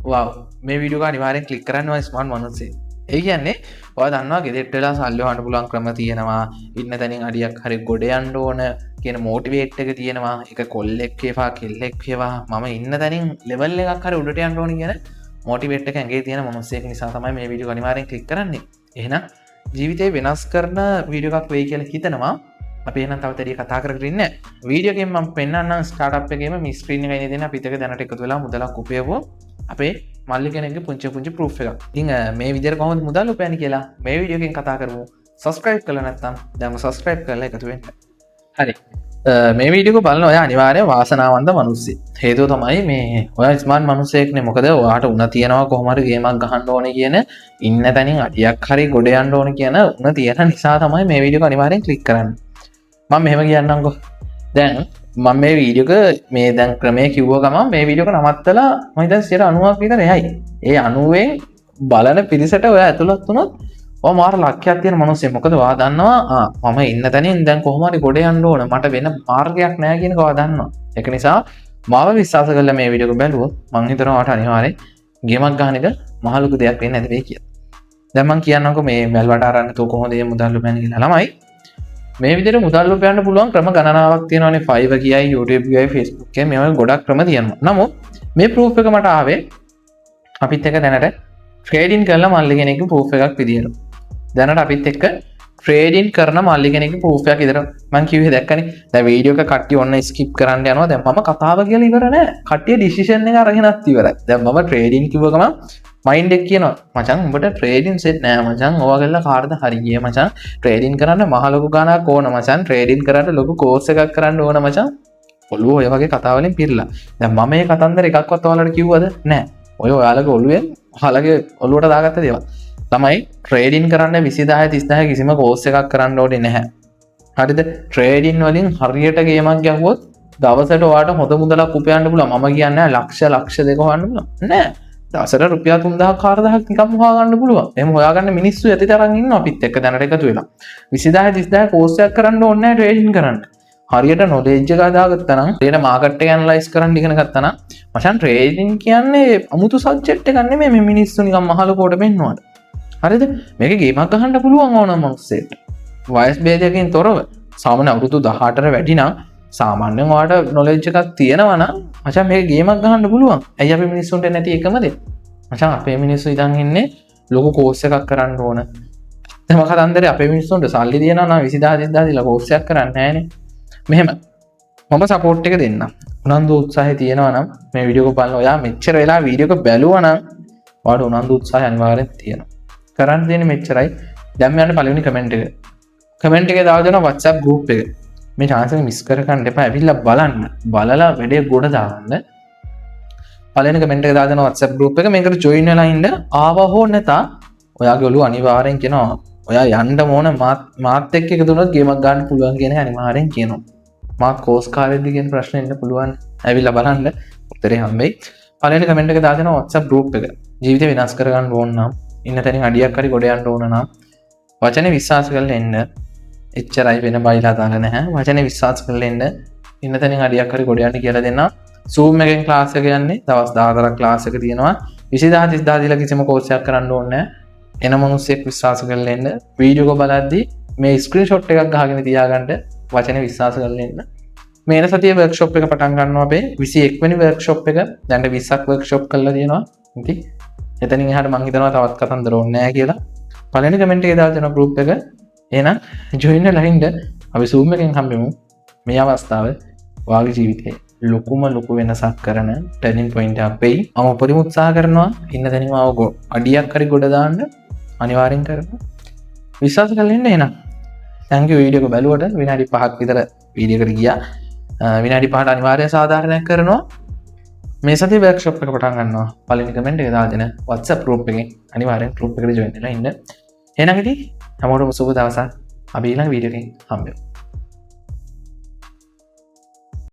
වව් මේ වීඩියෝ එක අනිවාර්යෙන් ක්ලික් කරන්න ඕනේ ස්මාර්ට් මනුස්සයෙක්. ඒ කියන්නේ ඔයා දන්නවා ගෙදරට වෙලා සල්ලි හොයන්න පුළුවන් ක්‍රම තියෙනවා. ඉන්න තැනින් අඩියක් හරි ගොඩ යන්න ඕන කියන මොටිවේට් එක තියෙනවා. ඒක කොල්ලෙක් වේවා කෙල්ලෙක් වේවා මම ඉන්න තැනින් ලෙවල් එකක් හරි උඩට යන්න ඕන කියන මොටිවේට් එක ඇඟේ තියෙන මනුස්සයෙක් නිසා තමයි මේ වීඩියෝ අනිවාර්යෙන් ක්ලික් කරන්නේ. එහෙනම් ජීවිතේ වෙනස් කරන වීඩියෝ එකක් වෙයි කියලා හිතනවා. අපි එහෙනම් තව තැඩිය කතා කරගෙන ඉන්නේ. වීඩියෝ එකෙන් මම පෙන්නන්නම් ස්ටාර්ට්අප් එකේම මේ ස්ක්‍රීන් එකේ ඉන්නේ දෙන අපිට එක දැනට එකතු වෙලා මුදලක් උපයවුවා. අපේ මල්ලි කෙනෙක්ගේ පුංචි ප්‍රූෆ් එකක්. ඉතින් මේ විදිහට කොහොමද මුදල් උපයන්නේ කියලා මේ වීඩියෝ එකෙන් කතා කරමු. සබස්ක්‍රයිබ් කරලා නැත්නම් දැන්ම සබස්ක්‍රයිබ් කරලා එකතු වෙන්න. හරි. මේ වීඩියෝ එක බලන ඔයා අනිවාර්යයෙන් වාසනාවන්ත මිනිස්සෙක්. හේතුව තමයි මේ ඔයා ස්මාර්ට් මිනිස්සෙක්නේ. මොකද ඔයාට උණ තියනවා කොහොම හරි ගේමක් ගහන්න ඕනේ කියන ඉන්න තැනින් අඩියක් හරි ගොඩ යන්න ඕනේ කියන උණ තියෙන නිසා තමයි මේ වීඩියෝ එක අනිවාර්යෙන් ක්ලික් කරන්නේ. මම මෙහෙම කියන්නම්කෝ. දැන් මම මේ වීඩියෝක මේ දැන් ක්‍රමය කිව්ව ගමන් මේ වීඩියෝක නවත්තලා මම හිතන්නේ 90ක් විතර එයි. ඒ 90ෙන් බලන පිරිසට ඔයා ඇතුළත් වුණොත් ඔය මාර ලක්ෂයක් තියෙන මිනිස්සෙක්. මොකද ඔයා දන්නවා මම ඉන්න තැනින් දැන් කොහොම හරි ගොඩ යන්න ඕන. මට වෙන මාර්ගයක් නැහැ කියන එක ඔයා දන්නවා. ඒක නිසා මාව විශ්වාස කරලා මේ වීඩියෝ එක බැලුවොත් මම හිතනවා ඔයාට අනිවාර්යෙන් ගේමක් ගන්න එක මහ ලොකු දෙයක් වෙන්නේ නැති වෙයි කියලා. දැන් මම කියන්නම්කෝ මේ මැල්වට අරන් තෝ කොහොමද මේ මුදල් ලබන්නේ කියලා. ළමයි මේ විදිහට මුදල් උපයන්න පුළුවන් ක්‍රම ගණනාවක් තියෙනවානේ. Fiverr කියයි YouTube කියයි Facebook කියයි මේ වගේ ගොඩක් ක්‍රම තියෙනවා. නමුත් මේ ප්‍රූෆ් එක මට ආවේ අපිත් එක්ක දැනට ට්‍රේඩින් කරලා මල්ලි කෙනෙක්ගේ ප්‍රූෆ් එකක් විදියට. දැනට අපිත් එක්ක ට්‍රේඩින් කරන මල්ලි කෙනෙක්ගේ ප්‍රූෆ් එකක් විතර මම කිව්වේ දැක්කනේ. දැන් වීඩියෝ එක කට්ටිය ඔන්න ස්කිප් කරන්න යනවා. දැන් මම කතාව කියලා ඉවර නෑ. කට්ටිය ඩිසිෂන් එක අරගෙනත් ඉවරයි. දැන් මම ට්‍රේඩින් කිව්ව ගමන් මයින්ඩ් එක කියනවා මචං උඹට ට්‍රේඩින් සෙට් නෑ මචං. ඕවා කරලා කාටද හරි ගියේ මචං. ට්‍රේඩින් කරන්න මහ ලොකු ගාණක් ඕන මචං. ට්‍රේඩින් කරන්න ලොකු කෝස් එකක් කරන්න ඕන මචං. ඔළුව ඔය වගේ කතා වලින් පිරලා. දැන් මම මේ කතන්දර එකක්වත් ඔයාලට කිව්වද? නෑ. ඔය ඔයාලගේ ඔළුවෙන් ඔයාලගේ ඔළුවට දාගත්ත දේවල්. ළමයි ට්‍රේඩින් කරන්න 20000 30000 කිසිම කෝස් එකක් කරන්න ඕනේ නැහැ. හරිද? ට්‍රේඩින් වලින් හරියට ගේමක් ගැහුවොත් දවසට ඔයාට හොඳ මුදලක් උපයන්න පුළුවන්. මම කියන්නේ ලක්ෂ දෙක හොයන්න පුළුවන්. නෑ. දවසට රුපියල් 3000 4000ක් නිකම් හොයා ගන්න පුළුවන්. එහෙම හොයාගන්න මිනිස්සු ඇති තරම් ඉන්නවා අපිත් එක්ක දැනට එකතු වෙලා. 20000 30000 කෝස් එකක් කරන්න ඕනේ නැහැ ට්‍රේඩින් කරන්න. හරියට නොලෙජ් එක හදාගත්තා නම් හරියට මාකට් එක ඇනලයිස් කරන්න ඉගෙන ගත්තා නම් මචං ට්‍රේඩින් කියන්නේ අමුතු සබ්ජෙක්ට් එකක් නෙමෙයි මේ මිනිස්සු නිකන් මහලකෝට මෙන්නවට. හරිද? මේක ගේමක් ගහන්න පුළුවන් ඕනම මිනිස්සෙක්. වයස් භේදයකින් තොරව සාමාන්‍ය අවුරුදු 18ට වැඩි නම් සාමාන්‍යයෙන් ඔයාලට නොලෙජ් එකක් තියෙනවා නම් මචං මේක ගේමක් ගහන්න පුළුවන්. ඇයි අපි මිනිස්සුන්ට නැති එකම දේ? මචං අපේ මිනිස්සු ඉතින් ඉන්නේ ලොකු කෝස් එකක් කරන්න ඕන. තම කතන්දරේ අපේ මිනිස්සුන්ට සල්ලි දිනනවා නම් 20000 30000 දීලා කෝස් එකක් කරන්නේ නැහනේ. මෙහෙම මම සපෝට් එක දෙන්නම්. උනන්දු උත්සාහය තියෙනවා නම් මේ වීඩියෝ එක බලන ඔයා මෙච්චර වෙලා වීඩියෝ එක බැලුවා නම් ඔයාලට උනන්දු උත්සාහය අනිවාර්යෙන් තියෙනවා. කරන්න තියෙන්නේ මෙච්චරයි. දැන් යන්න පළවෙනි කමෙන්ට් එක. කමෙන්ට් එකේ දාලා දෙනවා WhatsApp group එක. මේ chance එක මිස් කරගන්න එපා. ඇවිල්ලා බලන්න. බලලා වැඩේ ගොඩ දාන්න. පළවෙනි කමෙන්ට් එක දාලා දෙනවා WhatsApp group එක. මේකට join වෙලා ඉන්න ආව හෝ නැතා ඔයාගේ ඔළුව අනිවාර්යෙන් කියනවා ඔයා යන්න ඕන මාත් එක්ක එකතු වුණොත් ගේමක් ගන්න පුළුවන් කියන එක අනිවාර්යෙන් කියනවා. මාත් කෝස් කාලෙදි කියන ප්‍රශ්න එන්න පුළුවන්. ඇවිල්ලා බලන්න උත්තරේ හම්බෙයි. පළවෙනි කමෙන්ට් එක දාලා දෙනවා WhatsApp group එක. ජීවිතේ වෙනස් කරගන්න ඕන නම් ඉන්න තැනින් අඩියක් හරි ගොඩ යන්න ඕන නම් වචනේ විශ්වාස කරලා එන්න. එච්චරයි වෙන බයිලා දාලා නැහැ. වචනේ විශ්වාස කරලා එන්න. ඉන්න තැනින් අඩියක් හරි ගොඩ යන්න කියලා දෙන්න. Zoom එකෙන් ක්ලාස් එක යන්නේ. දවස් 14ක් ක්ලාස් එක තියෙනවා. 20000 30000 දීලා කිසිම කෝස් එකක් කරන්න ඕනේ නැහැ. එන මිනිස්සෙක් විශ්වාස කරලා එන්න. වීඩියෝ එක බලද්දි මේ ස්ක්‍රීන්ෂොට් එකක් ගහගෙන තියාගන්න. වචනේ විශ්වාස කරලා එන්න. මේන සතියේ වර්ක්ෂොප් එක පටන් ගන්නවා අපේ 21 වෙනි වර්ක්ෂොප් එක. දැන් 20ක් වර්ක්ෂොප් කරලා තියෙනවා. ඉතින් එතනින් එහාට මම හිතනවා තවත් කතන්දර ඕනේ නැහැ කියලා. පළවෙනි කමෙන්ට් එකේ දාලා දෙන ගෲප් එක. එහෙනම් ජොයින් වෙලා ඉන්න. අපි Zoom එකෙන් හම්බෙමු. මේ අවස්ථාව ඔයාගේ ජීවිතේ ලොකු වෙනසක් කරන ටර්නින් පොයින්ට් එකක් වෙයි. මම උපරිම උත්සාහ කරනවා ඉන්න තැනින්ම ආව අඩියක් හරි ගොඩ දාන්න අනිවාර්යෙන් කරනවා. විශ්වාස කරලා ඉන්න එහෙනම්. thank you වීඩියෝ එක බලුවට විනාඩි 5ක් විතර වීඩියෝ එකට ගියා. විනාඩි 5ට අනිවාර්යෙන් සාධාරණයක් කරනවා. මේ සතියේ වර්ක්ෂොප් එක පටන් ගන්නවා. පළවෙනි කමෙන්ට් එක දාලා දෙන WhatsApp group එකෙන් අනිවාර්යෙන් group එකට join වෙලා ඉන්න. එහෙනම් ඉතින් හැමෝටම සුබ දවසක්. අපි ඊළඟ වීඩියෝ එකෙන් හම්බෙමු.